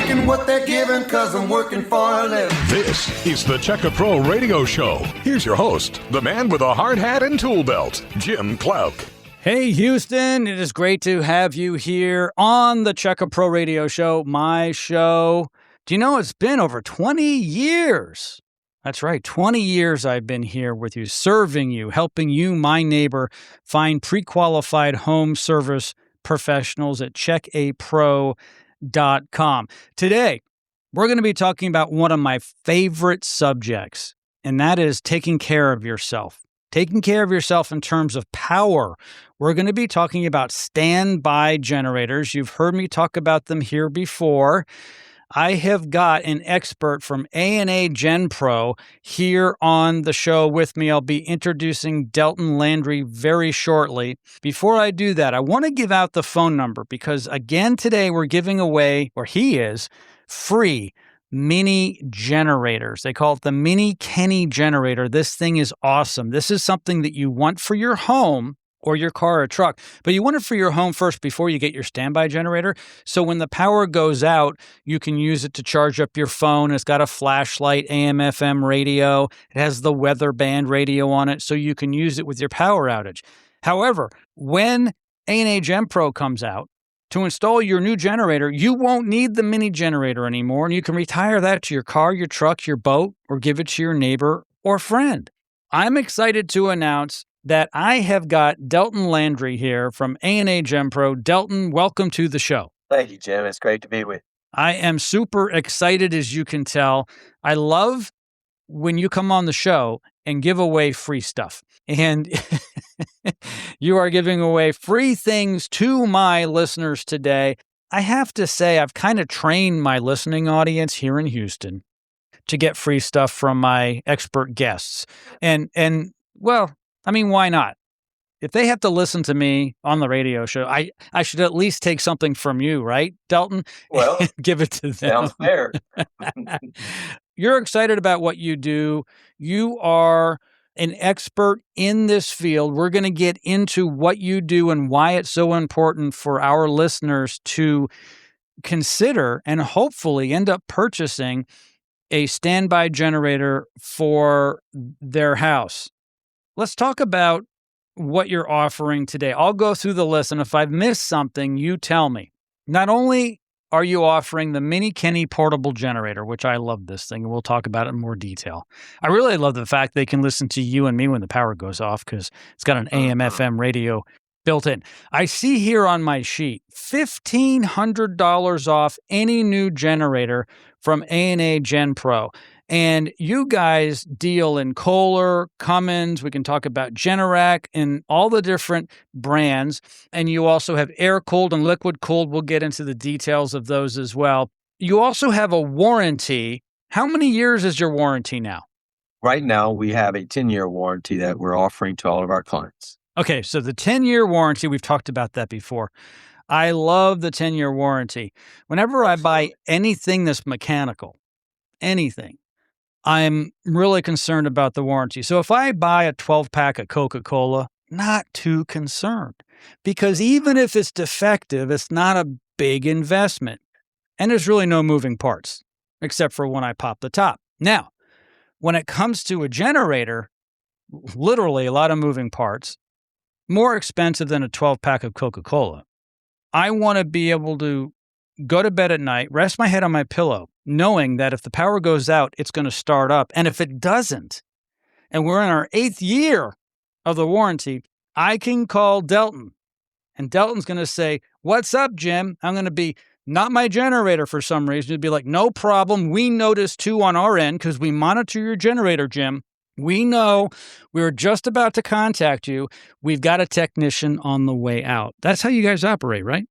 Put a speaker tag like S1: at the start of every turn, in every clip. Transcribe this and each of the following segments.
S1: taking what they're giving because I'm working for a living.
S2: This is the Checka Pro Radio Show. Here's your host, the man with a hard hat and tool belt, Jim Klauck.
S3: Hey, Houston, it is great to have you here on the Checka Pro Radio Show, my show. Do you know it's been over 20 years? That's right, 20 years I've been here with you, serving you, helping you, my neighbor, find pre-qualified home service professionals at checkapro.com. Today, we're going to be talking about one of my favorite subjects, and that is taking care of yourself. Taking care of yourself in terms of power. We're going to be talking about standby generators. You've heard me talk about them here before. I have got an expert from A&A GenPro here on the show with me. I'll be introducing Delton Landry very shortly. Before I do that, I want to give out the phone number because, again, today we're giving away, or he is, free mini generators. They call it the Mini Kenny generator. This thing is awesome. This is something that you want for your home or your car or truck, but you want it for your home first before you get your standby generator. So when the power goes out, you can use it to charge up your phone. It's got a flashlight, AM, FM radio. It has the weather band radio on it, so you can use it with your power outage. However, when A&A GenPro comes out, to install your new generator, you won't need the mini generator anymore, and you can retire that to your car, your truck, your boat, or give it to your neighbor or friend. I'm excited to announce that I have got Delton Landry here from A&A GenPro. Delton, welcome to the show.
S4: Thank you, Jim. It's great to be with you.
S3: I am super excited, as you can tell. I love when you come on the show and give away free stuff. And you are giving away free things to my listeners today. I have to say, I've kind of trained my listening audience here in Houston to get free stuff from my expert guests. And well, I mean, why not? If they have to listen to me on the radio show, I should at least take something from you, right, Delton?
S4: Well,
S3: give it to them.
S4: sounds fair.
S3: You're excited about what you do. You are an expert in this field. We're going to get into what you do and why it's so important for our listeners to consider and hopefully end up purchasing a standby generator for their house. Let's talk about what you're offering today. I'll go through the list, and if I've missed something, you tell me. Not only are you offering the Mini Kenny portable generator, which I love this thing, and we'll talk about it in more detail. I really love the fact they can listen to you and me when the power goes off because it's got an AM, FM radio built in. I see here on my sheet, $1,500 off any new generator from A&A GenPro. And you guys deal in Kohler, Cummins, we can talk about Generac and all the different brands. And you also have air-cooled and liquid-cooled. We'll get into the details of those as well. You also have a warranty. How many years is your warranty now?
S4: Right now, we have a 10-year warranty that we're offering to all of our clients.
S3: Okay, so the 10-year warranty, we've talked about that before. I love the 10-year warranty. Whenever I buy anything that's mechanical, anything, I'm really concerned about the warranty. So if I buy a 12-pack of Coca-Cola, not too concerned. Because even if it's defective, it's not a big investment. And there's really no moving parts, except for when I pop the top. Now, when it comes to a generator, literally a lot of moving parts, more expensive than a 12-pack of Coca-Cola. I want to be able to go to bed at night, rest my head on my pillow, knowing that if the power goes out, it's going to start up. And if it doesn't, and we're in our 8th year of the warranty, I can call Delton. And Delton's going to say, "What's up, Jim?" I'm going to be, "Not my generator," for some reason. He'd be like, "No problem. We noticed too on our end because we monitor your generator, Jim. We know we were just about to contact you. We've got a technician on the way out." That's how you guys operate, right?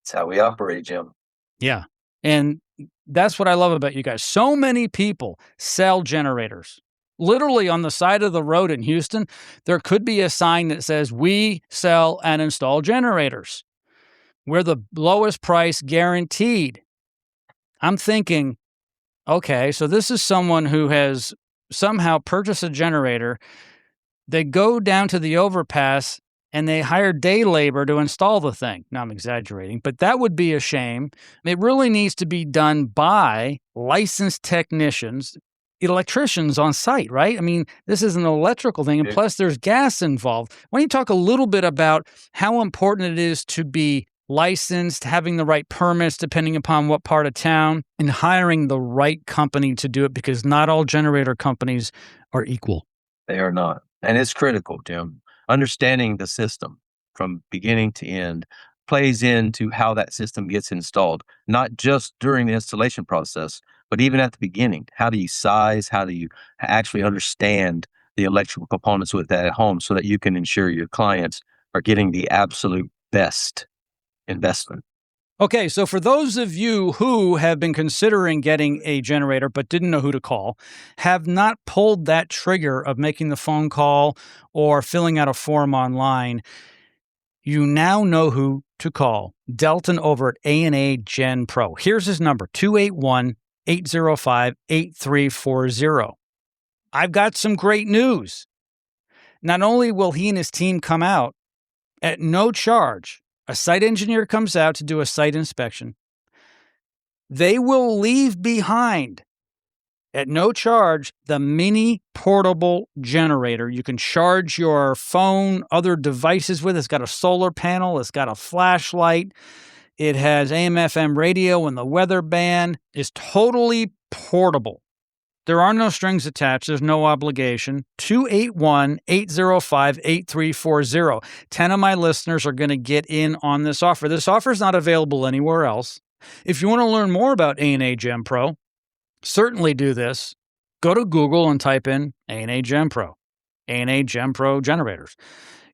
S4: That's how we operate, Jim.
S3: Yeah. And that's what I love about you guys. So many people sell generators. Literally on the side of the road in Houston, there could be a sign that says, "We sell and install generators. We're the lowest price guaranteed." I'm thinking, okay, so this is someone who has somehow purchased a generator. They go down to the overpass and they hire day labor to install the thing. Now I'm exaggerating, but that would be a shame. It really needs to be done by licensed technicians, electricians on site, right? I mean, this is an electrical thing, and plus there's gas involved. Why don't you talk a little bit about how important it is to be licensed, having the right permits depending upon what part of town, and hiring the right company to do it, because not all generator companies are equal.
S4: They are not. And it's critical, Jim. Understanding the system from beginning to end plays into how that system gets installed, not just during the installation process, but even at the beginning. How do you size? How do you actually understand the electrical components with that at home so that you can ensure your clients are getting the absolute best investment?
S3: Okay, so for those of you who have been considering getting a generator but didn't know who to call, have not pulled that trigger of making the phone call or filling out a form online, you now know who to call. Delton over at A&A GenPro. Here's his number, 281-805-8340. I've got some great news. Not only will he and his team come out at no charge, a site engineer comes out to do a site inspection. They will leave behind, at no charge, the mini portable generator. You can charge your phone, other devices with. It's got a solar panel. It's got a flashlight. It has AM/FM radio and the weather band. It's totally portable. There are no strings attached. There's no obligation. 281-805-8340. 10 of my listeners are going to get in on this offer. This offer is not available anywhere else. If you want to learn more about A&A GenPro, certainly do this. Go to Google and type in A&A GenPro, A&A GenPro generators.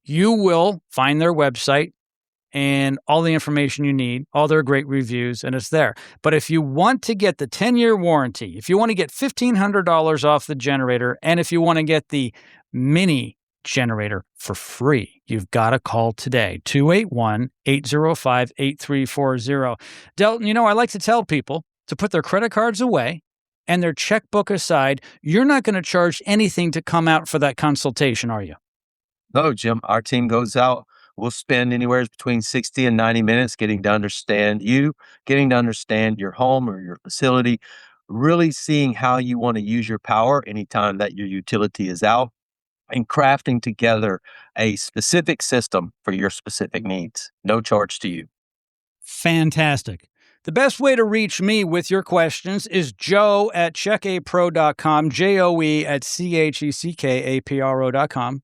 S3: You will find their website and all the information you need, all their great reviews, and it's there. But if you want to get the 10-year warranty, if you want to get $1,500 off the generator, and if you want to get the mini generator for free, you've got to call today, 281-805-8340. Delton, I like to tell people to put their credit cards away and their checkbook aside. You're not going to charge anything to come out for that consultation, are you?
S4: No, Jim. Our team goes out. We'll spend anywhere between 60 and 90 minutes getting to understand you, getting to understand your home or your facility, really seeing how you want to use your power anytime that your utility is out, and crafting together a specific system for your specific needs. No charge to you.
S3: Fantastic. The best way to reach me with your questions is joe@checkapro.com, joe@checkapro.com.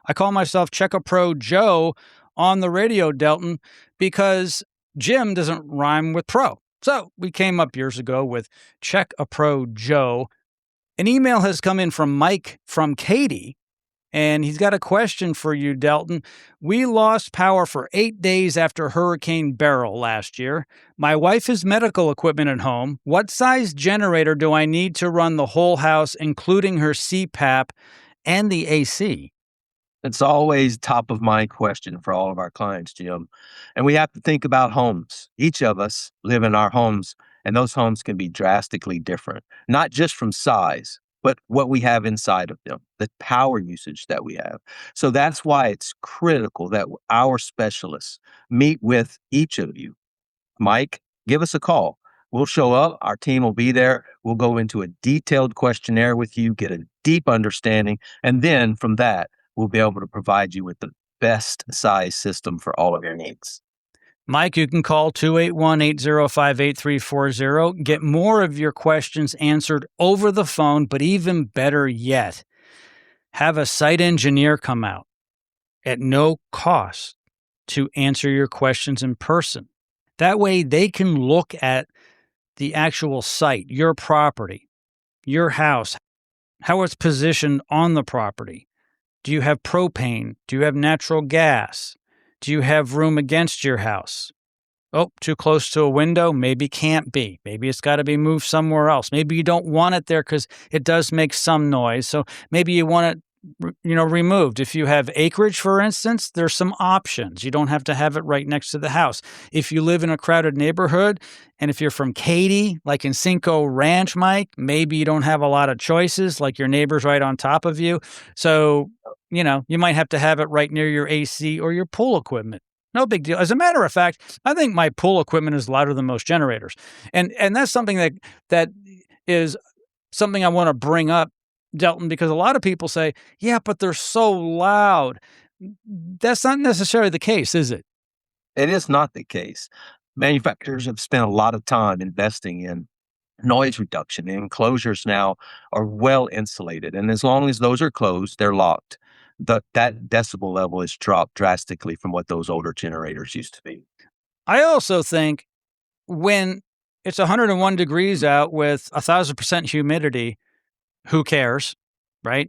S3: I call myself Check a Pro Joe on the radio, Delton, because Jim doesn't rhyme with pro. So we came up years ago with Check a Pro Joe. An email has come in from Mike from Katy, and he's got a question for you, Delton. We lost power for 8 days after Hurricane Beryl last year. My wife has medical equipment at home. What size generator do I need to run the whole house, including her CPAP and the AC?
S4: It's always top of mind question for all of our clients, Jim. And we have to think about homes. Each of us live in our homes, and those homes can be drastically different, not just from size, but what we have inside of them, the power usage that we have. So that's why it's critical that our specialists meet with each of you. Mike, give us a call. We'll show up. Our team will be there. We'll go into a detailed questionnaire with you, get a deep understanding, and then from that, we'll be able to provide you with the best size system for all of your needs.
S3: Mike, you can call 281-805-8340. Get more of your questions answered over the phone, but even better yet, have a site engineer come out at no cost to answer your questions in person. That way they can look at the actual site, your property, your house, how it's positioned on the property. Do you have propane? Do you have natural gas? Do you have room against your house? Oh, too close to a window? Maybe can't be. Maybe it's got to be moved somewhere else. Maybe you don't want it there because it does make some noise. So maybe you want it, removed. If you have acreage, for instance, there's some options. You don't have to have it right next to the house. If you live in a crowded neighborhood, and if you're from Katy, like in Cinco Ranch, Mike, maybe you don't have a lot of choices, like your neighbor's right on top of you. So, you might have to have it right near your AC or your pool equipment. No big deal. As a matter of fact, I think my pool equipment is louder than most generators. And that's something that is something I want to bring up, Delton, because a lot of people say, yeah, but they're so loud. That's not necessarily the case, is it?
S4: It is not the case. Manufacturers have spent a lot of time investing in noise reduction. Enclosures now are well insulated. And as long as those are closed, they're locked. That decibel level is dropped drastically from what those older generators used to be.
S3: I also think when it's 101 degrees out with 1,000% humidity, who cares, right?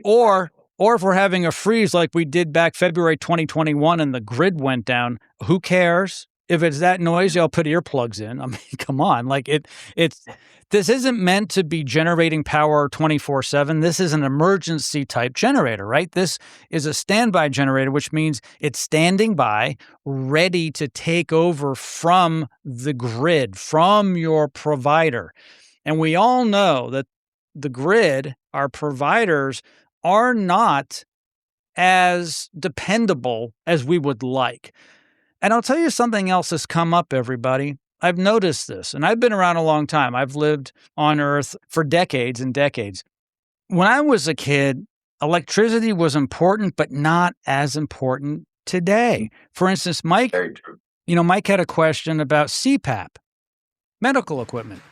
S3: Or if we're having a freeze like we did back February 2021 and the grid went down, who cares? If it's that noisy, I'll put earplugs in. I mean, come on. Like this isn't meant to be generating power 24/7. This is an emergency type generator, right? This is a standby generator, which means it's standing by, ready to take over from the grid, from your provider. And we all know that the grid, our providers, are not as dependable as we would like. And I'll tell you something else that's come up, everybody. I've noticed this, and I've been around a long time. I've lived on Earth for decades and decades. When I was a kid, electricity was important, but not as important today. For instance, Mike had a question about CPAP, medical equipment.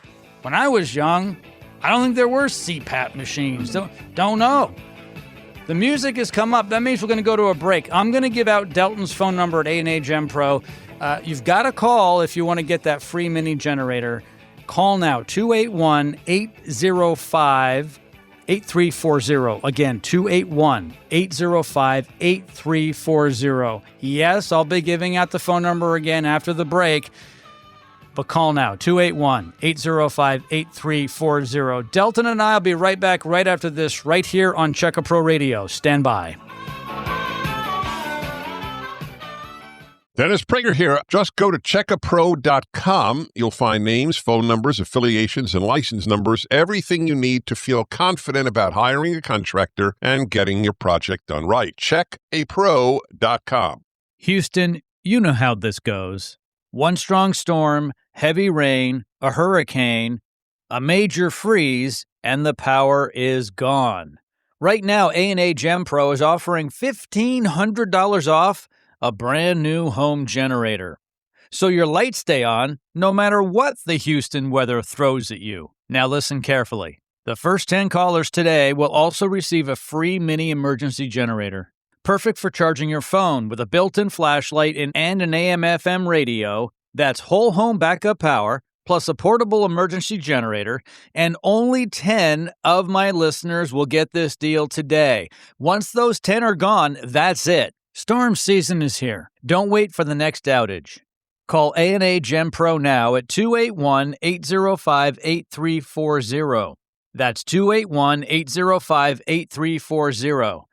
S3: When I was young, I don't think there were CPAP machines. Don't know. The music has come up. That means we're going to go to a break. I'm going to give out Delton's phone number at A&A GenPro. You've got to call if you want to get that free mini generator. Call now, 281-805-8340. Again, 281-805-8340. Yes, I'll be giving out the phone number again after the break. But call now, 281-805-8340. Delton and I will be right back right after this, right here on Check A Pro Radio. Stand by.
S2: Dennis Prager here. Just go to checkapro.com. You'll find names, phone numbers, affiliations, and license numbers, everything you need to feel confident about hiring a contractor and getting your project done right. Checkapro.com.
S3: Houston, you know how this goes. One strong storm, heavy rain, a hurricane, a major freeze, and the power is gone. Right now, A&A GenPro is offering $1,500 off a brand new home generator. So your lights stay on no matter what the Houston weather throws at you. Now listen carefully. The first 10 callers today will also receive a free mini emergency generator. Perfect for charging your phone with a built-in flashlight and an AM/FM radio. That's whole home backup power, plus a portable emergency generator. And only 10 of my listeners will get this deal today. Once those 10 are gone, that's it. Storm season is here. Don't wait for the next outage. Call A&A GenPro now at 281-805-8340. That's 281-805-8340.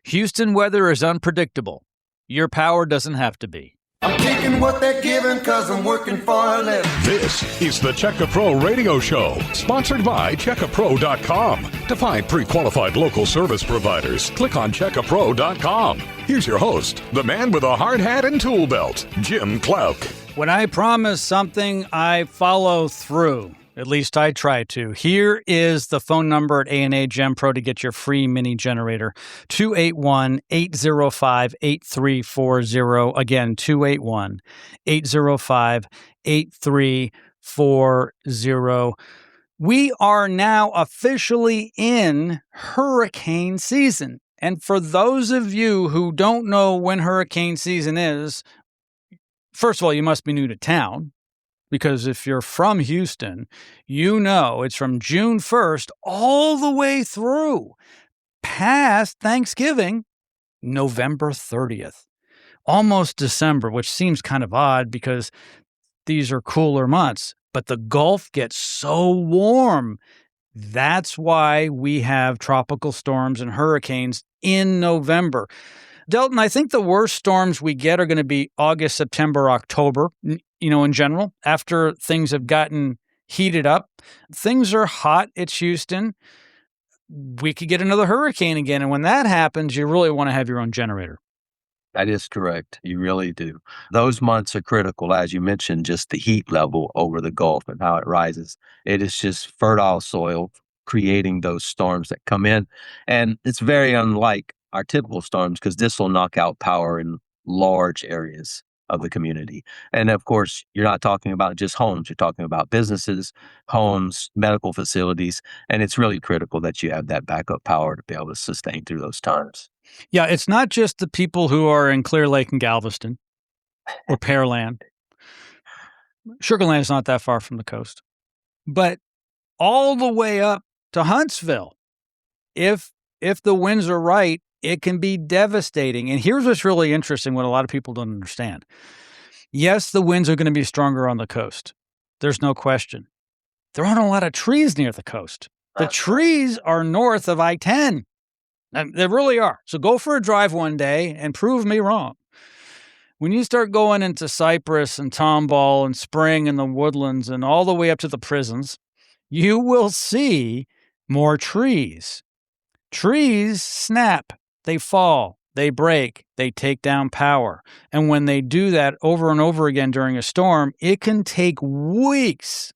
S3: Houston weather is unpredictable. Your power doesn't have to be.
S1: I'm taking what they're giving because I'm working for a living.
S2: This is the Check A Pro Radio Show, sponsored by checkapro.com. To find pre-qualified local service providers, click on checkapro.com. Here's your host, the man with a hard hat and tool belt, Jim Klauck.
S3: When I promise something, I follow through. At least I try to. Here is the phone number at A&A GenPro to get your free mini generator. 281-805-8340. Again, 281-805-8340. We are now officially in hurricane season. And for those of you who don't know when hurricane season is, first of all, you must be new to town. Because if you're from Houston, you know it's from June 1st all the way through past Thanksgiving, November 30th. Almost December, which seems kind of odd because these are cooler months. But the Gulf gets so warm. That's why we have tropical storms and hurricanes in November. Delton, I think the worst storms we get are going to be August, September, October, in general, after things have gotten heated up. Things are hot at Houston. we could get another hurricane again. And when that happens, you really want to have your own generator.
S4: That is correct. You really do. Those months are critical, as you mentioned, just the heat level over the Gulf and how it rises. It is just fertile soil creating those storms that come in. And it's very unlike our typical storms because this will knock out power in large areas of the community. And of course, you're not talking about just homes, you're talking about businesses, homes, medical facilities. And it's really critical that you have that backup power to be able to sustain through those times.
S3: Yeah, it's not just the people who are in Clear Lake and Galveston or Pearland. Sugar Land is not that far from the coast. But all the way up to Huntsville, if the winds are right, it can be devastating. And here's what's really interesting, what a lot of people don't understand. Yes, the winds are going to be stronger on the coast. There's no question. There aren't a lot of trees near the coast. The trees are north of I-10. And they really are. So go for a drive one day and prove me wrong. When you start going into Cypress and Tomball and Spring and the Woodlands and all the way up to the prisons, you will see more trees. Trees snap, they fall, they break, they take down power. And when they do that over and over again during a storm, it can take weeks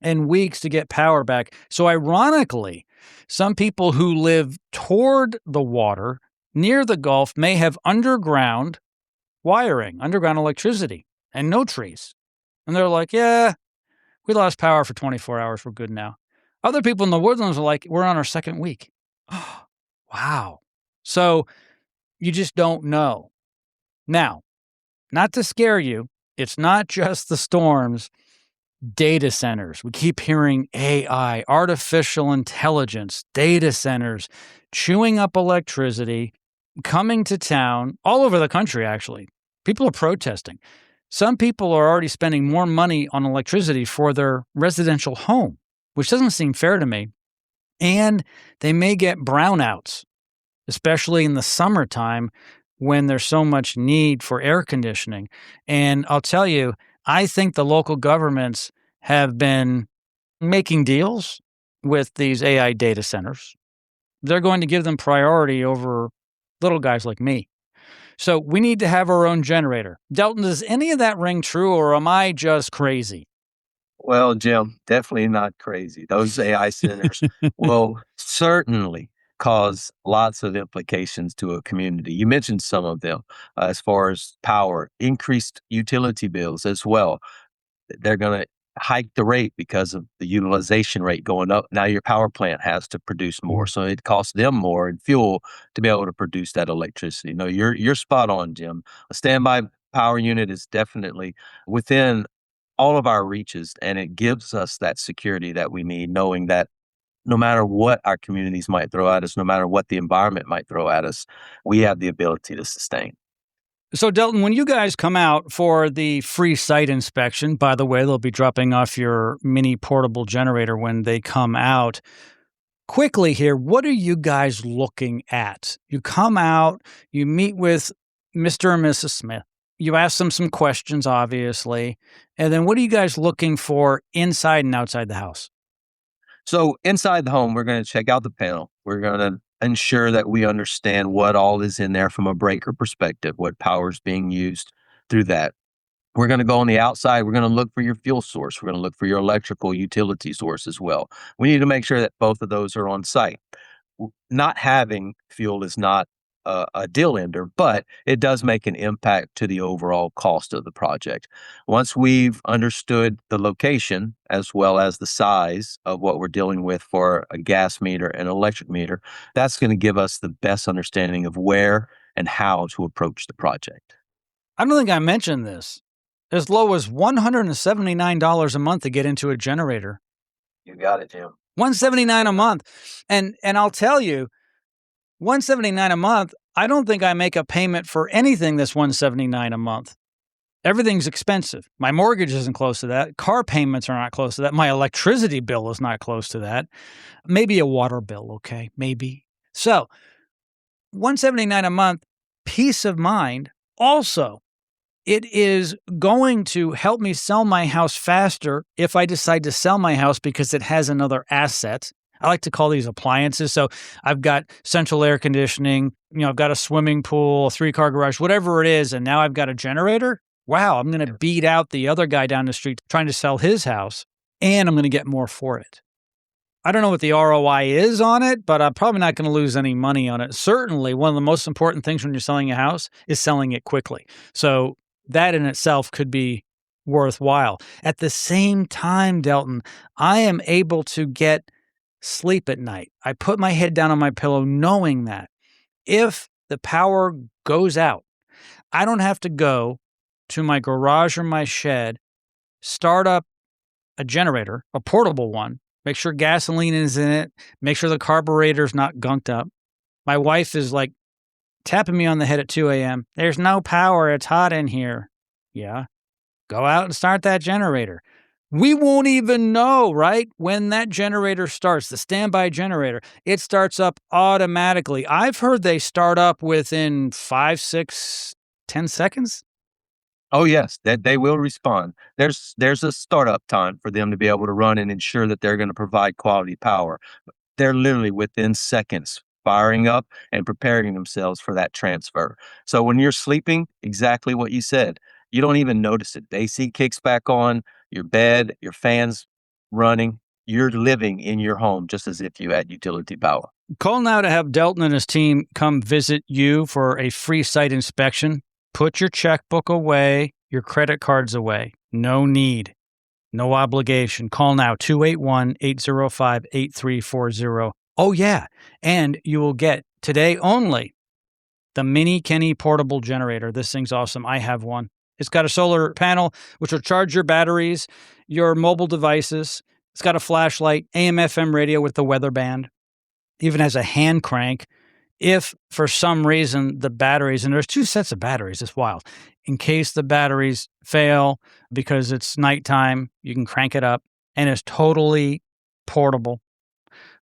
S3: and weeks to get power back. So ironically, some people who live toward the water near the Gulf may have underground wiring, underground electricity, and no trees. And they're like, yeah, we lost power for 24 hours. We're good now. Other people in the woodlands are like, we're on our second week. Wow. So you just don't know. Now, not to scare you, it's not just the storms. Data centers. We keep hearing AI, artificial intelligence, data centers, chewing up electricity, coming to town, all over the country, actually. People are protesting. Some people are already spending more money on electricity for their residential home, which doesn't seem fair to me. And they may get brownouts, especially in the summertime when there's so much need for air conditioning. And I'll tell you, I think the local governments have been making deals with these AI data centers. They're going to give them priority over little guys like me. So we need to have our own generator. Delton, does any of that ring true, or am I just crazy?
S4: Well, Jim, definitely not crazy. Those AI centers will certainly cause lots of implications to a community. You mentioned some of them as far as power, increased utility bills as well. They're going to hike the rate because of the utilization rate going up. Now your power plant has to produce more, so it costs them more in fuel to be able to produce that electricity. No, you're spot on, Jim. A standby power unit is definitely within all of our reaches, and it gives us that security that we need, knowing that no matter what our communities might throw at us, no matter what the environment might throw at us, we have the ability to sustain.
S3: So, Delton, when you guys come out for the free site inspection, by the way, they'll be dropping off your mini portable generator when they come out. Quickly here, what are you guys looking at? You come out, you meet with Mr. and Mrs. Smith. You ask them some questions, obviously. And then what are you guys looking for inside and outside the house?
S4: So inside the home, we're going to check out the panel. We're going to ensure that we understand what all is in there from a breaker perspective, what power is being used through that. We're going to go on the outside. We're going to look for your fuel source. We're going to look for your electrical utility source as well. We need to make sure that both of those are on site. Not having fuel is not a deal ender, but it does make an impact to the overall cost of the project. Once we've understood the location as well as the size of what we're dealing with for a gas meter and electric meter, that's going to give us the best understanding of where and how to approach the project.
S3: I don't think I mentioned this. As low as $179 a month to get into a generator.
S4: You got it, Jim.
S3: $179 a month. And I'll tell you, $179 a month, I don't think I make a payment for anything that's $179 a month. Everything's expensive. My mortgage isn't close to that. Car payments are not close to that. My electricity bill is not close to that. Maybe a water bill, okay? Maybe. So, $179 a month, peace of mind. Also, it is going to help me sell my house faster if I decide to sell my house because it has another asset. I like to call these appliances. So I've got central air conditioning, I've got a swimming pool, a 3-car garage, whatever it is. And now I've got a generator. Wow, I'm going to beat out the other guy down the street trying to sell his house, and I'm going to get more for it. I don't know what the ROI is on it, but I'm probably not going to lose any money on it. Certainly, one of the most important things when you're selling a house is selling it quickly. So that in itself could be worthwhile. At the same time, Delton, I am able to get sleep at night. I put my head down on my pillow knowing that if the power goes out, I don't have to go to my garage or my shed, start up a generator, a portable one, make sure gasoline is in it, make sure the carburetor's not gunked up. My wife is like tapping me on the head at 2 a.m. There's no power. It's hot in here. Yeah. Go out and start that generator. We won't even know, right? When that generator starts, the standby generator, it starts up automatically. I've heard they start up within 5, 6, 10 seconds.
S4: Oh, yes, that they will respond. There's a startup time for them to be able to run and ensure that they're going to provide quality power. They're literally within seconds firing up and preparing themselves for that transfer. So when you're sleeping, exactly what you said, you don't even notice it. The AC kicks back on, your bed, your fans running. You're living in your home just as if you had utility power.
S3: Call now to have Delton and his team come visit you for a free site inspection. Put your checkbook away, your credit cards away. No need. No obligation. Call now, 281-805-8340. Oh, yeah. And you will get, today only, the Mini Kenny portable generator. This thing's awesome. I have one. It's got a solar panel, which will charge your batteries, your mobile devices. It's got a flashlight, AM/FM radio with the weather band. Even has a hand crank. If for some reason the batteries, and there's 2 sets of batteries, it's wild. In case the batteries fail because it's nighttime, you can crank it up, and it's totally portable.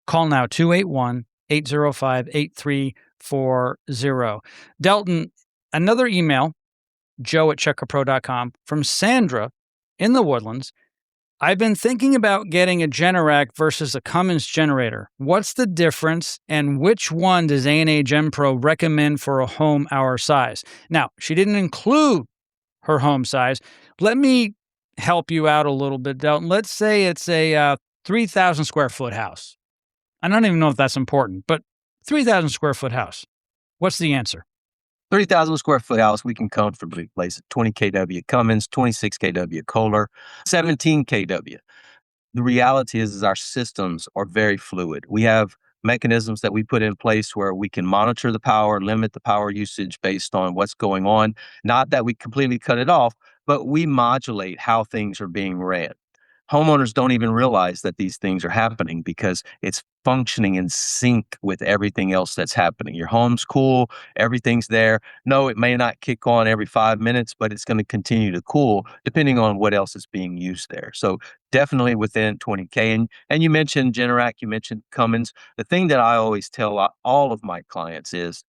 S3: Call now, 281-805-8340. Delton, another email, joe@checkapro.com, from Sandra in the Woodlands. I've been thinking about getting a Generac versus a Cummins generator. What's the difference, and which one does A&A GenPro recommend for a home our size? Now, she didn't include her home size. Let me help you out a little bit, Delton. Let's say it's a 3,000 square foot house. I don't even know if that's important, but 3,000 square foot house. What's the answer?
S4: 3,000 square foot house, we can comfortably place it. 20 kW Cummins, 26 kW Kohler, 17 kW. The reality is our systems are very fluid. We have mechanisms that we put in place where we can monitor the power, limit the power usage based on what's going on. Not that we completely cut it off, but we modulate how things are being ran. Homeowners don't even realize that these things are happening because it's functioning in sync with everything else that's happening. Your home's cool, everything's there. No, it may not kick on every 5 minutes, but it's going to continue to cool depending on what else is being used there. So definitely within 20K. And you mentioned Generac, you mentioned Cummins. The thing that I always tell all of my clients is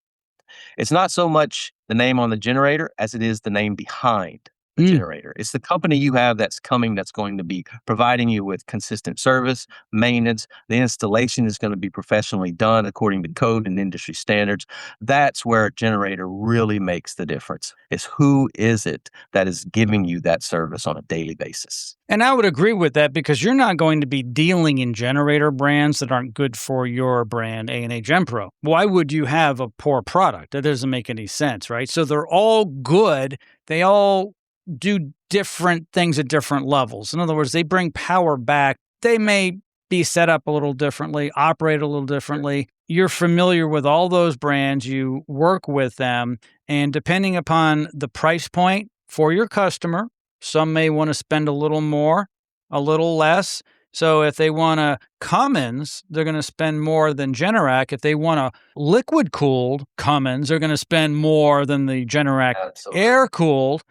S4: it's not so much the name on the generator as it is the name behind the generator. It's the company you have that's coming that's going to be providing you with consistent service, maintenance. The installation is going to be professionally done according to code and industry standards. That's where a generator really makes the difference. It's who is it that is giving you that service on a daily basis.
S3: And I would agree with that because you're not going to be dealing in generator brands that aren't good for your brand, A&A GenPro. Why would you have a poor product? That doesn't make any sense, right? So they're all good. They all do different things at different levels. In other words, they bring power back. They may be set up a little differently, operate a little differently. You're familiar with all those brands. You work with them. And depending upon the price point for your customer, some may want to spend a little more, a little less. So if they want a Cummins, they're going to spend more than Generac. If they want a liquid-cooled Cummins, they're going to spend more than the Generac air-cooled,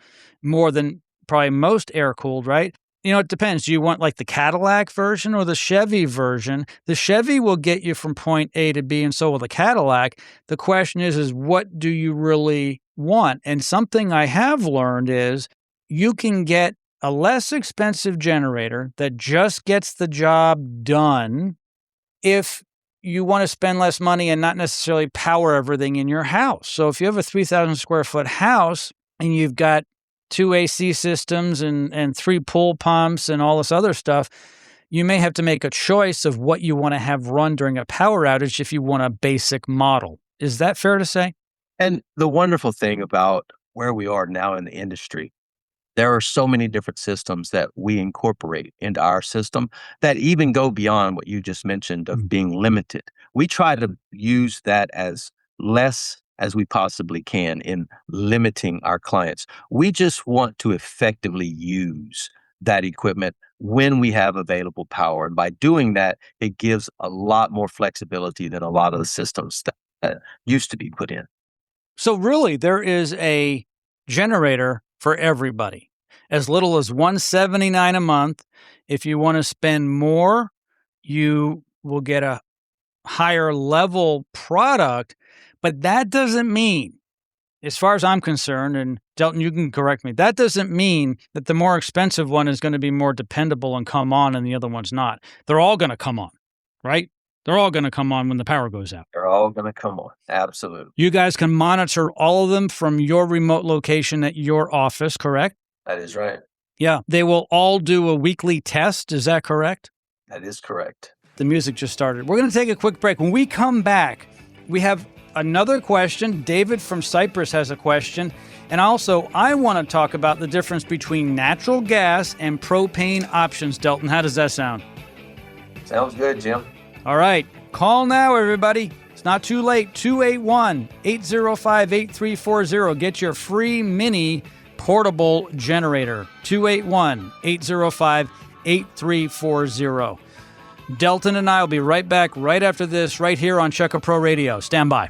S3: more than probably most air-cooled, right? You know, it depends. Do you want like the Cadillac version or the Chevy version? The Chevy will get you from point A to B, and so will the Cadillac. The question is what do you really want? And something I have learned is you can get a less expensive generator that just gets the job done if you want to spend less money and not necessarily power everything in your house. So if you have a 3,000 square foot house and you've got 2 AC systems and 3 pool pumps and all this other stuff, you may have to make a choice of what you want to have run during a power outage if you want a basic model. Is that fair to say?
S4: And the wonderful thing about where we are now in the industry, there are so many different systems that we incorporate into our system that even go beyond what you just mentioned of being limited. We try to use that as less as we possibly can in limiting our clients. We just want to effectively use that equipment when we have available power. And by doing that, it gives a lot more flexibility than a lot of the systems that used to be put in.
S3: So really, there is a generator for everybody. As little as $179 a month. If you want to spend more, you will get a higher level product. But that doesn't mean, as far as I'm concerned, and Delton, you can correct me, that doesn't mean that the more expensive one is going to be more dependable and come on and the other one's not. They're all going to come on, right? They're all going to come on when the power goes out.
S4: They're all going to come on. Absolutely.
S3: You guys can monitor all of them from your remote location at your office, correct?
S4: That is right.
S3: Yeah. They will all do a weekly test. Is that correct?
S4: That is correct.
S3: The music just started. We're going to take a quick break. When we come back, we have another question. David from Cyprus has a question. And also, I want to talk about the difference between natural gas and propane options. Delton, how does that sound?
S4: Sounds good, Jim.
S3: All right. Call now, everybody. It's not too late. 281-805-8340. Get your free mini portable generator. 281-805-8340. Delton and I will be right back right after this, right here on Check A Pro Radio. Stand by.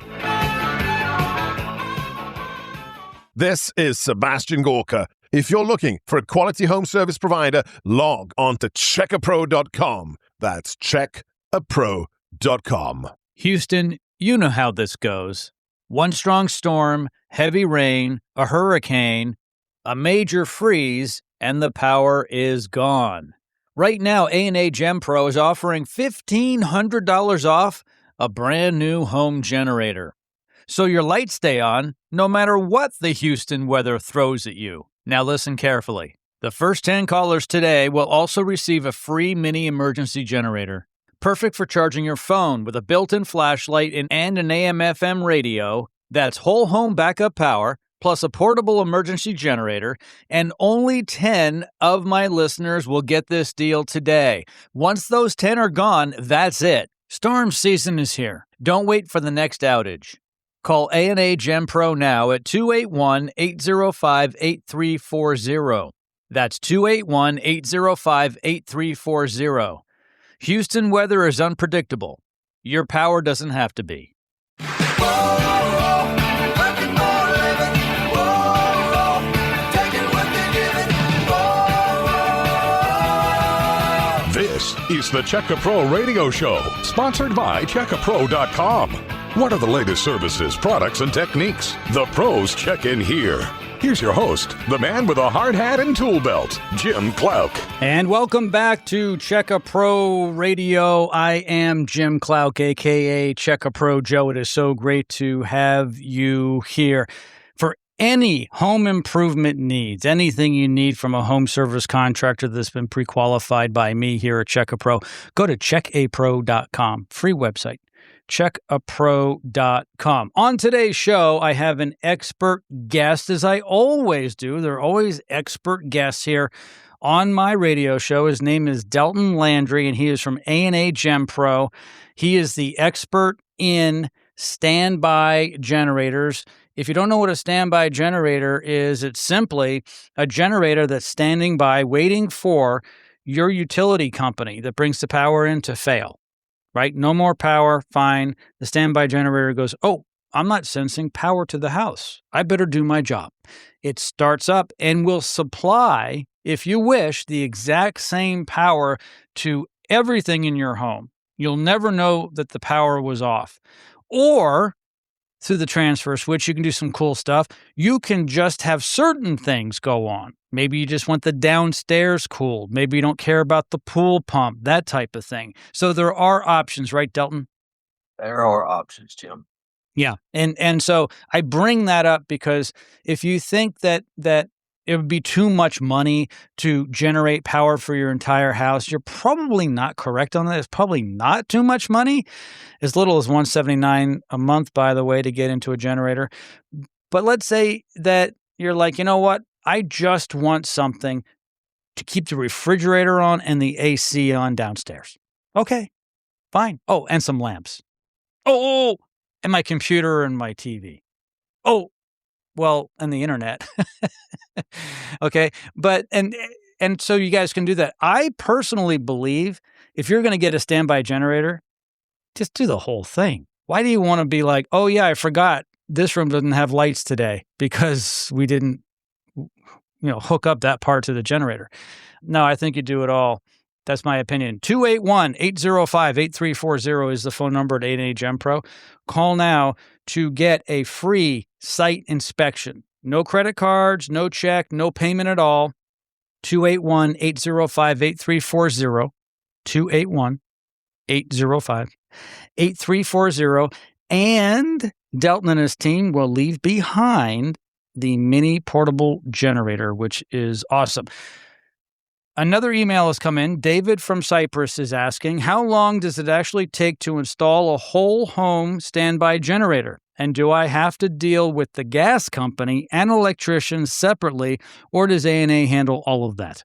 S2: This is Sebastian Gorka. If you're looking for a quality home service provider, log on to checkapro.com. That's checkapro.com.
S3: Houston, you know how this goes. One strong storm, heavy rain, a hurricane, a major freeze, and the power is gone. Right now, A&A GenPro is offering $1,500 off a brand new home generator. So your lights stay on no matter what the Houston weather throws at you. Now listen carefully. The first 10 callers today will also receive a free mini emergency generator. Perfect for charging your phone with a built-in flashlight and an AM/FM radio. That's whole home backup power, plus a portable emergency generator, and only 10 of my listeners will get this deal today. Once those 10 are gone, that's it. Storm season is here. Don't wait for the next outage. Call A&A GenPro now at 281-805-8340. That's 281-805-8340. Houston weather is unpredictable. Your power doesn't have to be.
S5: This is the Check A Pro Radio Show, sponsored by checkapro.com. What are the latest services, products, and techniques? The pros check in here. Here's your host, the man with a hard hat and tool belt, Jim Klauck.
S3: And welcome back to Check A Pro Radio. I am Jim Klauck, a.k.a. Check A Pro Joe. It is so great to have you here. For any home improvement needs, anything you need from a home service contractor that's been pre-qualified by me here at Check A Pro, go to checkapro.com, free website. checkapro.com. On today's show, I have an expert guest, as I always do. There are always expert guests here on my radio show. His name is Delton Landry, and he is from A&A GenPro. He is the expert in standby generators. If you don't know what a standby generator is, it's simply a generator that's standing by waiting for your utility company that brings the power in to fail. Right? No more power, fine. The standby generator goes, oh, I'm not sensing power to the house. I better do my job. It starts up and will supply, if you wish, the exact same power to everything in your home. You'll never know that the power was off. Or through the transfer switch, you can do some cool stuff. You can just have certain things go on. Maybe you just want the downstairs cooled. Maybe you don't care about the pool pump, that type of thing. So there are options, right, Delton?
S4: There are options, Jim.
S3: Yeah. And so I bring that up because if you think that it would be too much money to generate power for your entire house, you're probably not correct on that. It's probably not too much money, as little as $179 a month, by the way, to get into a generator. But let's say that you're like, you know what? I just want something to keep the refrigerator on and the AC on downstairs. Okay, fine. Oh, and some lamps. Oh, and my computer and my TV. Oh, well, and the internet. Okay. But, and so you guys can do that. I personally believe if you're going to get a standby generator, just do the whole thing. Why do you want to be like, oh yeah, I forgot this room doesn't have lights today because we didn't, hook up that part to the generator? No, I think you do it all. That's my opinion. 281-805-8340 is the phone number at A&A GenPro. Call now to get a free site inspection. No credit cards, no check, no payment at all. 281-805-8340. 281-805-8340. And Delton and his team will leave behind the mini portable generator, which is awesome. Another email has come in. David from Cyprus is asking, how long does it actually take to install a whole home standby generator? And do I have to deal with the gas company and electricians separately, or does A&A handle all of that?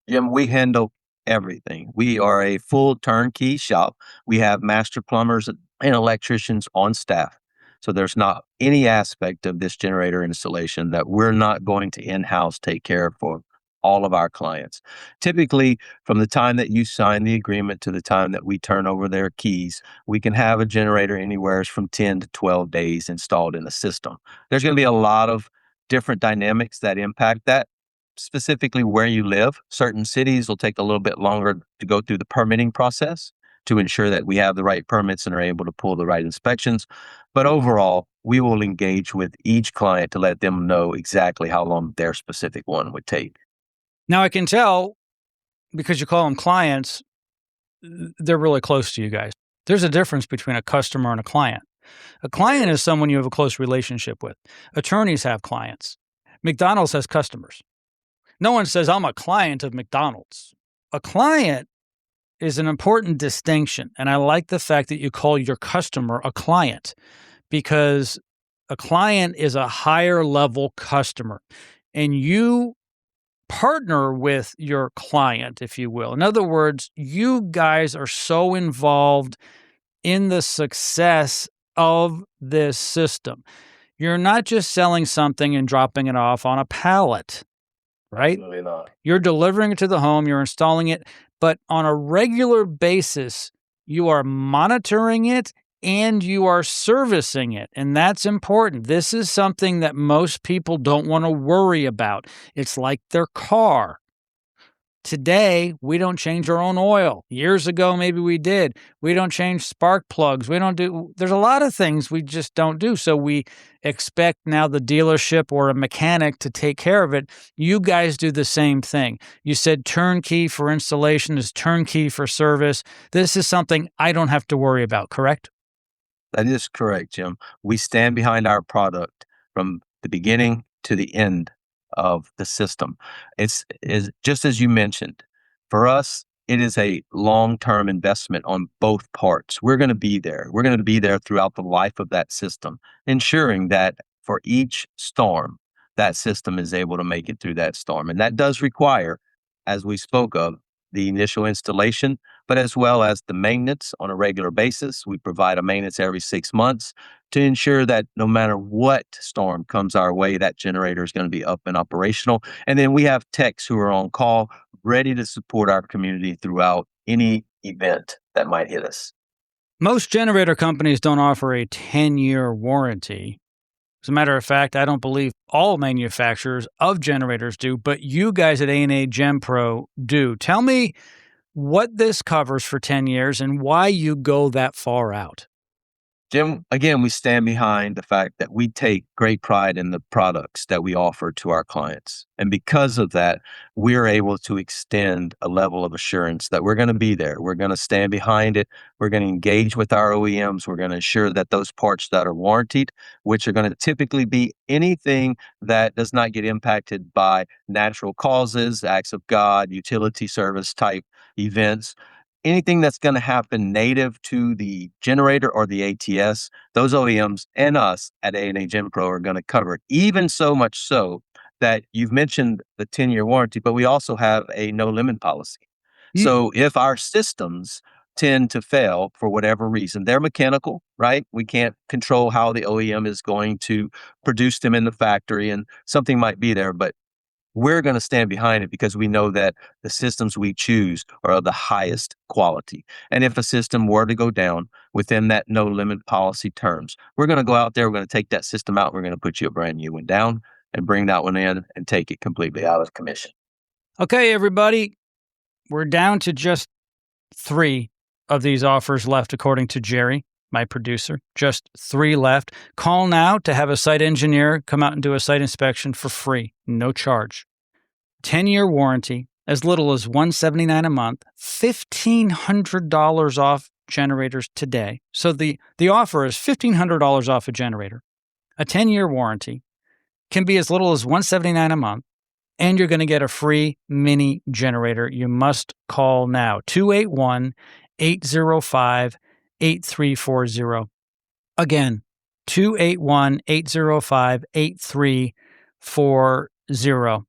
S4: Jim, we handle everything. We are a full turnkey shop. We have master plumbers and electricians on staff. So there's not any aspect of this generator installation that we're not going to in-house take care of for all of our clients. Typically, from the time that you sign the agreement to the time that we turn over their keys, we can have a generator anywhere from 10 to 12 days installed in the system. There's going to be a lot of different dynamics that impact that, specifically where you live. Certain cities will take a little bit longer to go through the permitting process to ensure that we have the right permits and are able to pull the right inspections. But overall, we will engage with each client to let them know exactly how long their specific one would take.
S3: Now, I can tell, because you call them clients, they're really close to you guys. There's a difference between a customer and a client. A client is someone you have a close relationship with. Attorneys have clients. McDonald's has customers. No one says, I'm a client of McDonald's. A client is an important distinction, and I like the fact that you call your customer a client, because a client is a higher level customer, and you partner with your client, if you will. In other words, you guys are so involved in the success of this system. You're not just selling something and dropping it off on a pallet, right?
S4: Absolutely not.
S3: You're delivering it to the home, you're installing it, but on a regular basis, you are monitoring it and you are servicing it. And that's important. This is something that most people don't want to worry about. It's like their car. Today, we don't change our own oil. Years ago, maybe we did. We don't change spark plugs. There's a lot of things we just don't do. So we expect now the dealership or a mechanic to take care of it. You guys do the same thing. You said turnkey for installation is turnkey for service. This is something I don't have to worry about, correct?
S4: That is correct, Jim. We stand behind our product from the beginning to the end of the system. It's just as you mentioned, for us, it is a long-term investment on both parts. We're going to be there. We're going to be there throughout the life of that system, ensuring that for each storm, that system is able to make it through that storm. And that does require, as we spoke of, the initial installation, but as well as the maintenance on a regular basis. We provide a maintenance every 6 months to ensure that no matter what storm comes our way, that generator is going to be up and operational. And then we have techs who are on call, ready to support our community throughout any event that might hit us.
S3: Most generator companies don't offer a 10-year warranty. As a matter of fact, I don't believe all manufacturers of generators do, but you guys at A&A GenPro do. Tell me what this covers for 10 years and why you go that far out.
S4: Jim, again, we stand behind the fact that we take great pride in the products that we offer to our clients. And because of that, we're able to extend a level of assurance that we're going to be there. We're going to stand behind it. We're going to engage with our OEMs. We're going to ensure that those parts that are warranted, which are going to typically be anything that does not get impacted by natural causes, acts of God, utility service type events, anything that's going to happen native to the generator or the ATS, those OEMs and us at A&A GenPro are going to cover it. Even so much so that you've mentioned the 10-year warranty, but we also have a no limit policy. So if our systems tend to fail for whatever reason, they're mechanical, right? We can't control how the OEM is going to produce them in the factory, and something might be there, but we're going to stand behind it because we know that the systems we choose are of the highest quality. And if a system were to go down within that no limit policy terms, we're going to go out there, we're going to take that system out, we're going to put you a brand new one down and bring that one in and take it completely out of commission.
S3: Okay, everybody, we're down to just 3 of these offers left, according to Jerry, my producer. Just 3 left. Call now to have a site engineer come out and do a site inspection for free, no charge. 10-year warranty, as little as $179 a month, $1,500 off generators today. So the offer is $1,500 off a generator. A 10-year warranty can be as little as $179 a month, and you're going to get a free mini generator. You must call now, 281-805-8340. Again, 281-805-8340.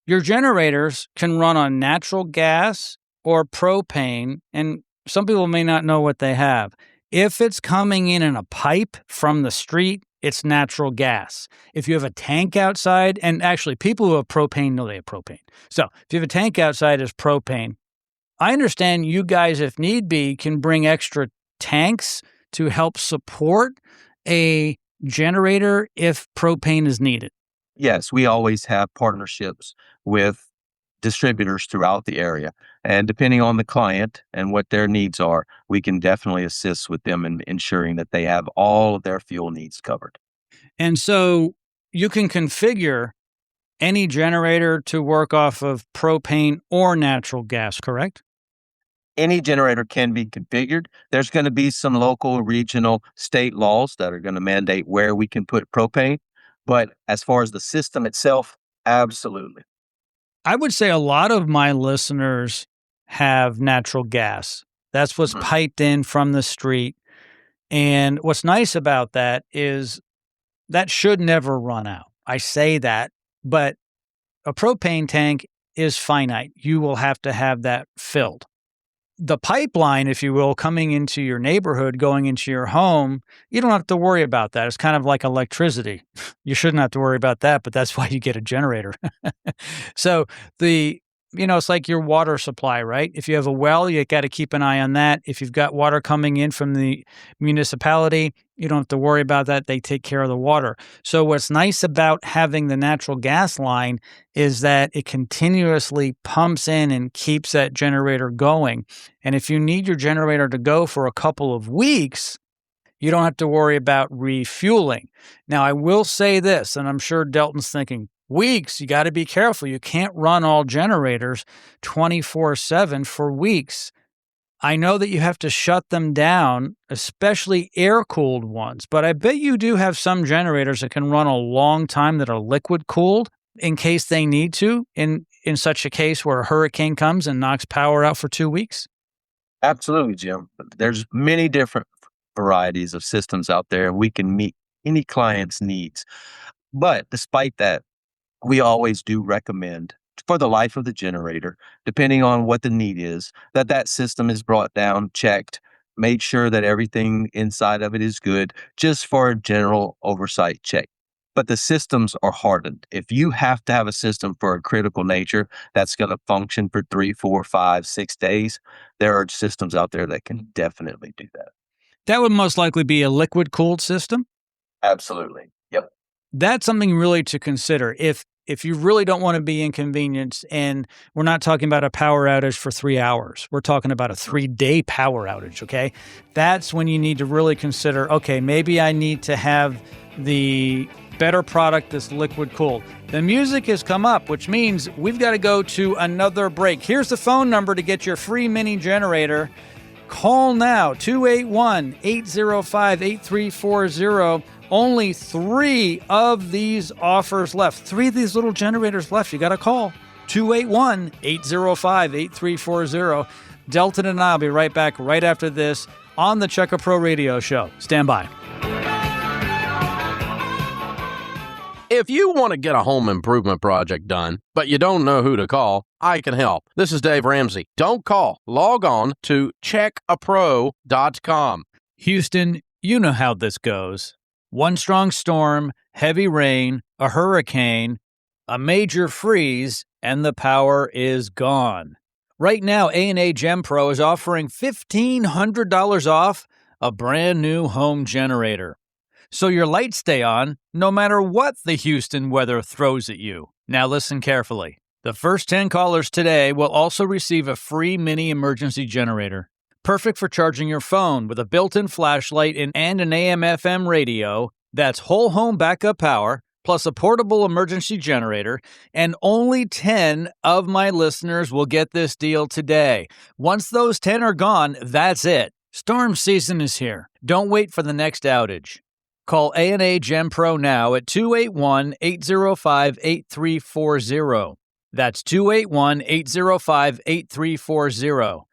S3: Your generators can run on natural gas or propane, and some people may not know what they have. If it's coming in a pipe from the street, it's natural gas. If you have a tank outside, and actually people who have propane know they have propane. So if you have a tank outside, it's propane. I understand you guys, if need be, can bring extra tanks to help support a generator if propane is needed.
S4: Yes, we always have partnerships with distributors throughout the area. And depending on the client and what their needs are, we can definitely assist with them in ensuring that they have all of their fuel needs covered.
S3: And so you can configure any generator to work off of propane or natural gas, correct?
S4: Any generator can be configured. There's going to be some local, regional, state laws that are going to mandate where we can put propane. But as far as the system itself, absolutely.
S3: I would say a lot of my listeners have natural gas. That's what's piped in from the street. And what's nice about that is that should never run out. I say that, but a propane tank is finite. You will have to have that filled. The pipeline, if you will, coming into your neighborhood, going into your home, you don't have to worry about that. It's kind of like electricity. You shouldn't have to worry about that, but that's why you get a generator. So it's like your water supply, right? If you have a well, you got to keep an eye on that. If you've got water coming in from the municipality, you don't have to worry about that. They take care of the water. So what's nice about having the natural gas line is that it continuously pumps in and keeps that generator going. And if you need your generator to go for a couple of weeks, you don't have to worry about refueling. Now, I will say this, and I'm sure Delton's thinking, weeks, you got to be careful. You can't run all generators 24/7 for weeks. I know that you have to shut them down, especially air-cooled ones, but I bet you do have some generators that can run a long time that are liquid-cooled in case they need to, in such a case where a hurricane comes and knocks power out for 2 weeks.
S4: Absolutely, Jim. There's many different varieties of systems out there, and we can meet any client's needs. But despite that, we always do recommend for the life of the generator, depending on what the need is, that system is brought down, checked, made sure that everything inside of it is good, just for a general oversight check. But the systems are hardened. If you have to have a system for a critical nature that's going to function for 3, 4, 5, 6 days, there are systems out there that can definitely do that.
S3: That would most likely be a liquid-cooled system?
S4: Absolutely. Yep.
S3: That's something really to consider. If if you really don't want to be inconvenienced, and we're not talking about a power outage for 3 hours, we're talking about a 3-day power outage, okay? That's when you need to really consider, okay, maybe I need to have the better product that's liquid cooled. The music has come up, which means we've got to go to another break. Here's the phone number to get your free mini generator. Call now, 281-805-8340. Only 3 of these offers left. 3 of these little generators left. You got to call 281-805-8340. Delton and I will be right back right after this on the Check A Pro Radio Show. Stand by.
S6: If you want to get a home improvement project done, but you don't know who to call, I can help. This is Dave Ramsey. Don't call. Log on to checkapro.com.
S3: Houston, you know how this goes. One strong storm, heavy rain, a hurricane, a major freeze, and the power is gone. Right now, A&A GenPro is offering $1,500 off a brand new home generator. So your lights stay on no matter what the Houston weather throws at you. Now listen carefully. The first 10 callers today will also receive a free mini emergency generator. Perfect for charging your phone with a built-in flashlight and an AM/FM radio. That's whole home backup power, plus a portable emergency generator. And only 10 of my listeners will get this deal today. Once those 10 are gone, that's it. Storm season is here. Don't wait for the next outage. Call A&A GenPro now at 281-805-8340. That's 281-805-8340.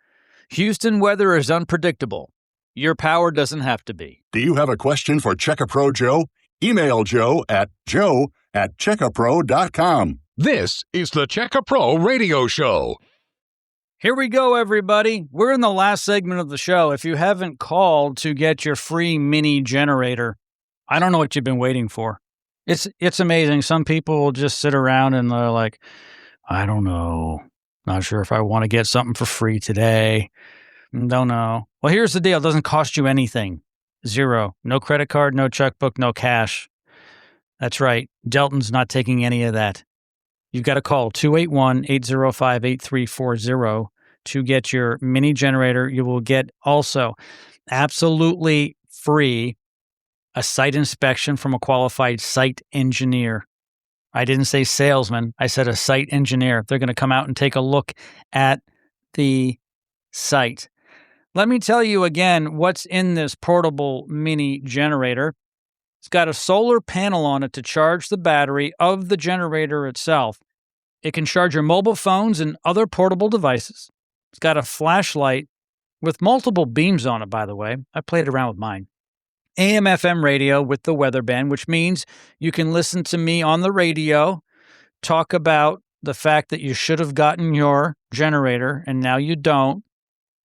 S3: Houston weather is unpredictable. Your power doesn't have to be.
S5: Do you have a question for Check A Pro Joe? Email Joe at checkapro.com. This is the Check A Pro Radio Show.
S3: Here we go, everybody. We're in the last segment of the show. If you haven't called to get your free mini generator, I don't know what you've been waiting for. It's amazing. Some people will just sit around and they're like, I don't know. Not sure if I want to get something for free today. Don't know. Well, here's the deal. It doesn't cost you anything. 0. No credit card, no checkbook, no cash. That's right. Delton's not taking any of that. You've got to call 281-805-8340 to get your mini generator. You will get also absolutely free a site inspection from a qualified site engineer. I didn't say salesman. I said a site engineer. They're going to come out and take a look at the site. Let me tell you again what's in this portable mini generator. It's got a solar panel on it to charge the battery of the generator itself. It can charge your mobile phones and other portable devices. It's got a flashlight with multiple beams on it, by the way. I played around with mine. AM/FM radio with the weather band, which means you can listen to me on the radio, talk about the fact that you should have gotten your generator and now you don't.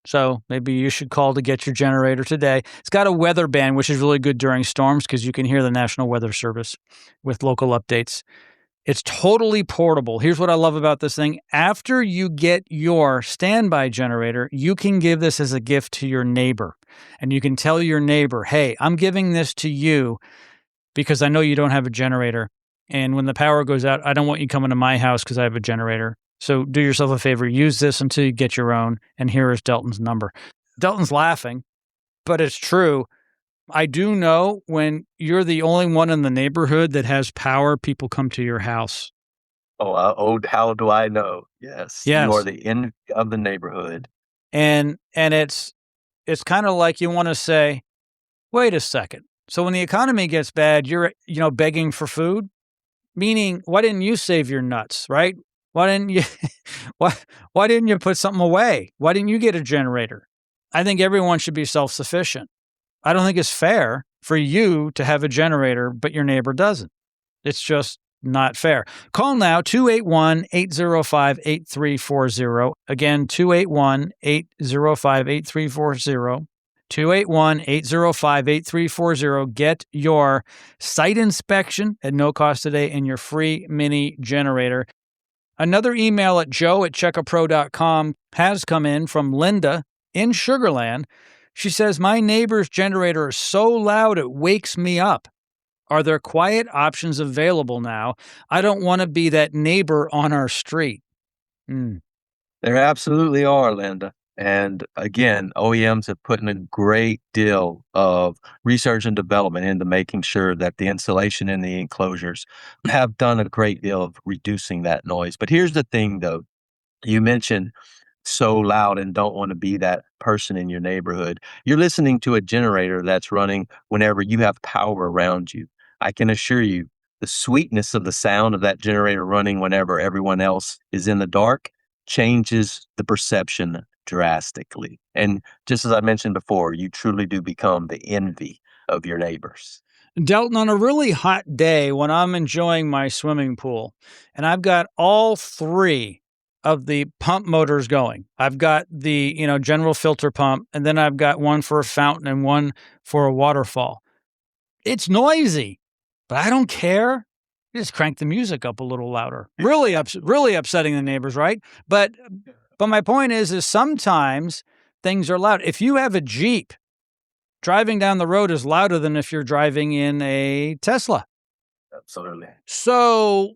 S3: So maybe you should call to get your generator today. It's got a weather band, which is really good during storms because you can hear the National Weather Service with local updates. It's totally portable. Here's what I love about this thing. After you get your standby generator, you can give this as a gift to your neighbor. And you can tell your neighbor, hey, I'm giving this to you because I know you don't have a generator. And when the power goes out, I don't want you coming to my house because I have a generator. So do yourself a favor. Use this until you get your own. And here is Delton's number. Delton's laughing, but it's true. I do know when you're the only one in the neighborhood that has power, people come to your house.
S4: Oh, how do I know? Yes.
S3: Yes.
S4: You are the envy of the neighborhood.
S3: And it's kind of like you want to say, wait a second. So when the economy gets bad, you're, begging for food, meaning why didn't you save your nuts, right? Why didn't you why didn't you put something away? Why didn't you get a generator? I think everyone should be self-sufficient. I don't think it's fair for you to have a generator, but your neighbor doesn't. It's just not fair. Call now, 281-805-8340. Again, 281-805-8340. 281-805-8340. Get your site inspection at no cost today and your free mini generator. Another email at joe@checkapro.com has come in from Linda in Sugarland. She says, my neighbor's generator is so loud it wakes me up. Are there quiet options available now? I don't want to be that neighbor on our street.
S4: There absolutely are, Linda. And again, OEMs have put in a great deal of research and development into making sure that the insulation in the enclosures have done a great deal of reducing that noise. But here's the thing, though. You mentioned so loud and don't want to be that person in your neighborhood. You're listening to a generator that's running whenever you have power around you. I can assure you, the sweetness of the sound of that generator running whenever everyone else is in the dark changes the perception drastically. And just as I mentioned before, you truly do become the envy of your neighbors.
S3: Delton, on a really hot day when I'm enjoying my swimming pool and I've got all three of the pump motors going. I've got the, general filter pump, and then I've got one for a fountain and one for a waterfall. It's noisy, but I don't care. Just crank the music up a little louder. Really upsetting the neighbors, right? But my point is sometimes things are loud. If you have a Jeep, driving down the road is louder than if you're driving in a Tesla.
S4: Absolutely.
S3: So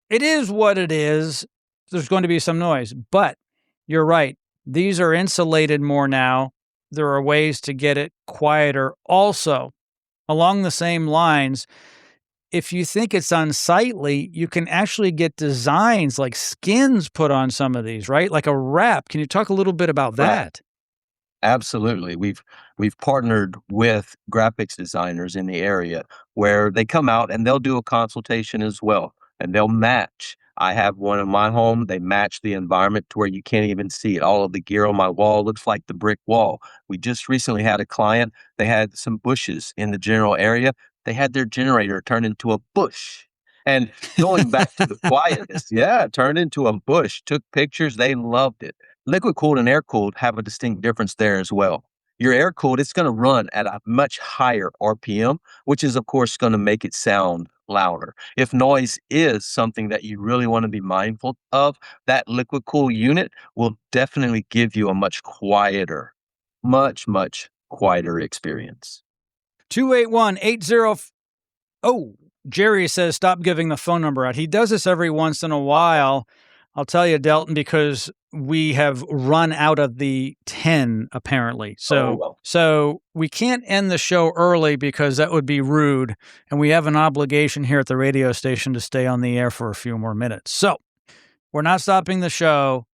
S3: it is what it is. There's going to be some noise, but you're right. These are insulated more now. There are ways to get it quieter. Also, along the same lines, if you think it's unsightly, you can actually get designs like skins put on some of these, right? Like a wrap. Can you talk a little bit about that?
S4: Absolutely. We've partnered with graphics designers in the area where they come out and they'll do a consultation as well, and they'll match. I have one in my home. They match the environment to where you can't even see it. All of the gear on my wall looks like the brick wall. We just recently had a client. They had some bushes in the general area. They had their generator turn into a bush. And going back to the quietness, it turned into a bush. Took pictures. They loved it. Liquid cooled and air cooled have a distinct difference there as well. Your air cooled, it's going to run at a much higher RPM, which is, of course, going to make it sound louder. If noise is something that you really want to be mindful of, that liquid cool unit will definitely give you a much quieter experience.
S3: 281-80. Oh, Jerry says stop giving the phone number out. He does this every once in a while. I'll tell you, Delton, because we have run out of the 10 apparently. So we can't end the show early because that would be rude. And we have an obligation here at the radio station to stay on the air for a few more minutes. So we're not stopping the show,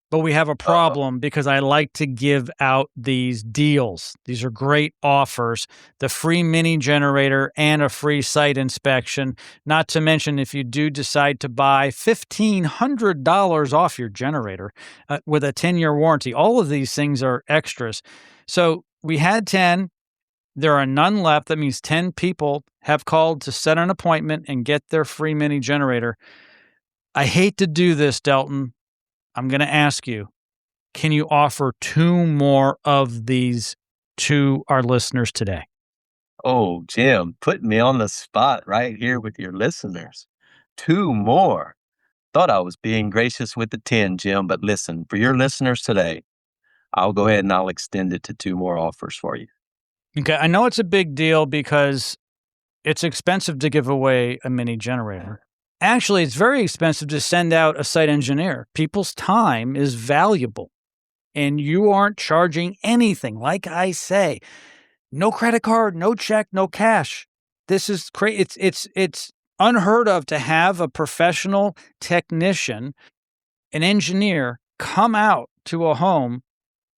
S3: but we have a problem because I like to give out these deals. These are great offers, the free mini generator and a free site inspection. Not to mention, if you do decide to buy $1,500 off your generator with a 10-year warranty, all of these things are extras. So we had 10. There are none left. That means 10 people have called to set an appointment and get their free mini generator. I hate to do this, Delton. I'm going to ask you, can you offer 2 more of these to our listeners today?
S4: Oh, Jim, put me on the spot right here with your listeners. 2 more. Thought I was being gracious with the 10, Jim, but listen, for your listeners today, I'll go ahead and I'll extend it to 2 more offers for you.
S3: Okay, I know it's a big deal because it's expensive to give away a mini generator. Actually, it's very expensive to send out a site engineer. People's time is valuable, and you aren't charging anything. Like I say, no credit card, no check, no cash. This is crazy. It's unheard of to have a professional technician, an engineer, come out to a home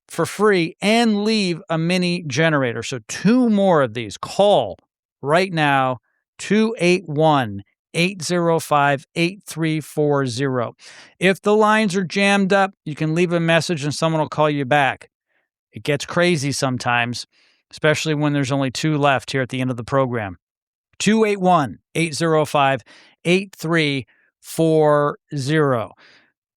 S3: for free and leave a mini generator. So 2 more of these. Call right now, 281-805-8340. If the lines are jammed up, you can leave a message and someone will call you back. It gets crazy sometimes, especially when there's only 2 left here at the end of the program. 281-805-8340.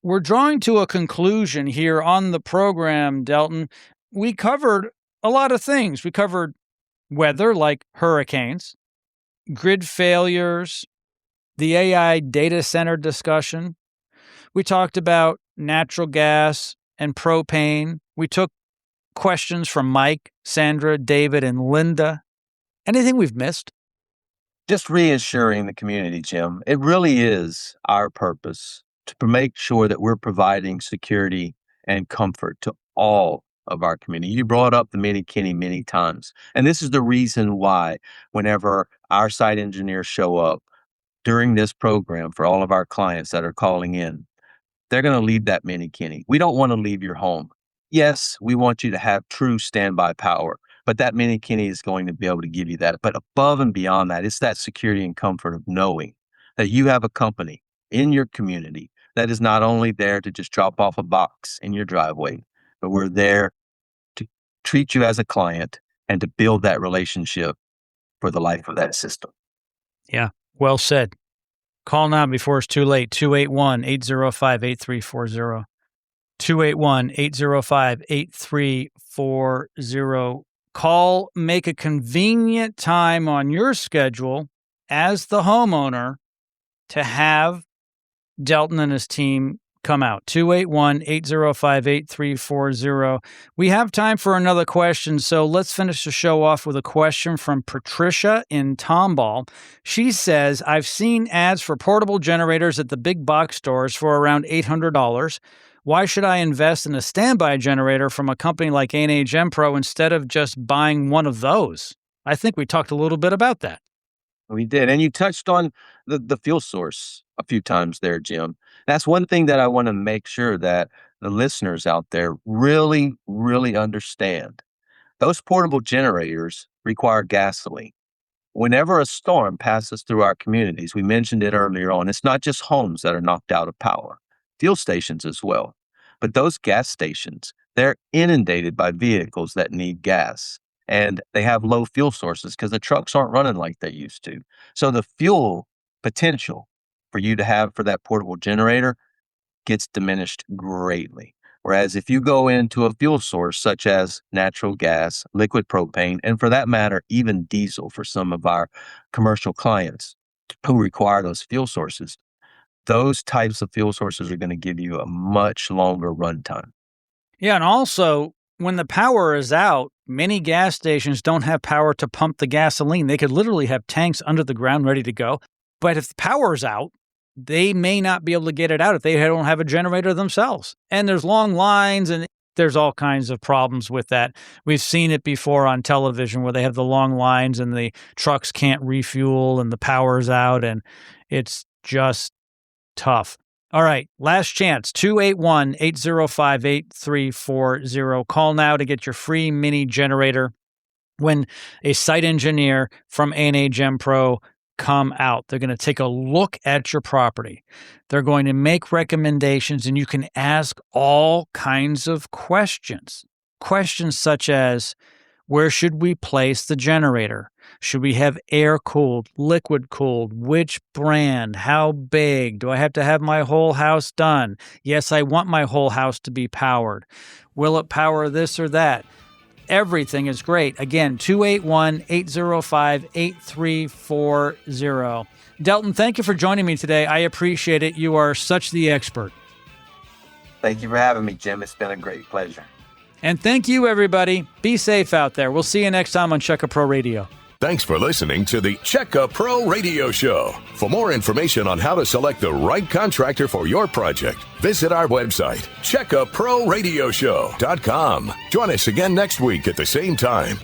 S3: We're drawing to a conclusion here on the program, Delton. We covered a lot of things. We covered weather like hurricanes, grid failures, the AI data center discussion. We talked about natural gas and propane. We took questions from Mike, Sandra, David, and Linda. Anything we've missed?
S4: Just reassuring the community, Jim, it really is our purpose to make sure that we're providing security and comfort to all of our community. You brought up the mini Kenny many times. And this is the reason why whenever our site engineers show up during this program for all of our clients that are calling in, they're going to leave that mini Kenny. We don't want to leave your home. Yes, we want you to have true standby power, but that mini Kenny is going to be able to give you that. But above and beyond that, it's that security and comfort of knowing that you have a company in your community that is not only there to just drop off a box in your driveway, but we're there to treat you as a client and to build that relationship for the life of that system.
S3: Yeah, well said. Call now before it's too late, 281-805-8340. 281-805-8340. Call, make a convenient time on your schedule as the homeowner to have Delton and his team come out. 281-805-8340. We have time for another question, so let's finish the show off with a question from Patricia in Tomball. She says, I've seen ads for portable generators at the big box stores for around $800. Why should I invest in a standby generator from a company like A&A GenPro instead of just buying one of those? I think we talked a little bit about that.
S4: We did. And you touched on the fuel source a few times there, Jim. That's one thing that I want to make sure that the listeners out there really, really understand. Those portable generators require gasoline. Whenever a storm passes through our communities, we mentioned it earlier on, it's not just homes that are knocked out of power, fuel stations as well. But those gas stations, they're inundated by vehicles that need gas. And they have low fuel sources because the trucks aren't running like they used to. So the fuel potential for you to have for that portable generator gets diminished greatly. Whereas if you go into a fuel source such as natural gas, liquid propane, and for that matter, even diesel for some of our commercial clients who require those fuel sources, those types of fuel sources are going to give you a much longer runtime.
S3: Yeah, and also, when the power is out, many gas stations don't have power to pump the gasoline. They could literally have tanks under the ground ready to go. But if the power is out, they may not be able to get it out if they don't have a generator themselves. And there's long lines and there's all kinds of problems with that. We've seen it before on television where they have the long lines and the trucks can't refuel and the power's out, and it's just tough. All right, last chance, 281-805-8340. Call now to get your free mini generator when a site engineer from A&A GenPro come out. They're going to take a look at your property. They're going to make recommendations, and you can ask all kinds of questions. Questions such as, where should we place the generator? Should we have air-cooled, liquid-cooled? Which brand? How big? Do I have to have my whole house done? Yes, I want my whole house to be powered. Will it power this or that? Everything is great. Again, 281-805-8340. Delton, thank you for joining me today. I appreciate it. You are such the expert.
S4: Thank you for having me, Jim. It's been a great pleasure.
S3: And thank you, everybody. Be safe out there. We'll see you next time on Check A Pro Radio.
S5: Thanks for listening to the Check A Pro Radio Show. For more information on how to select the right contractor for your project, visit our website, checkaproradioshow.com. Join us again next week at the same time.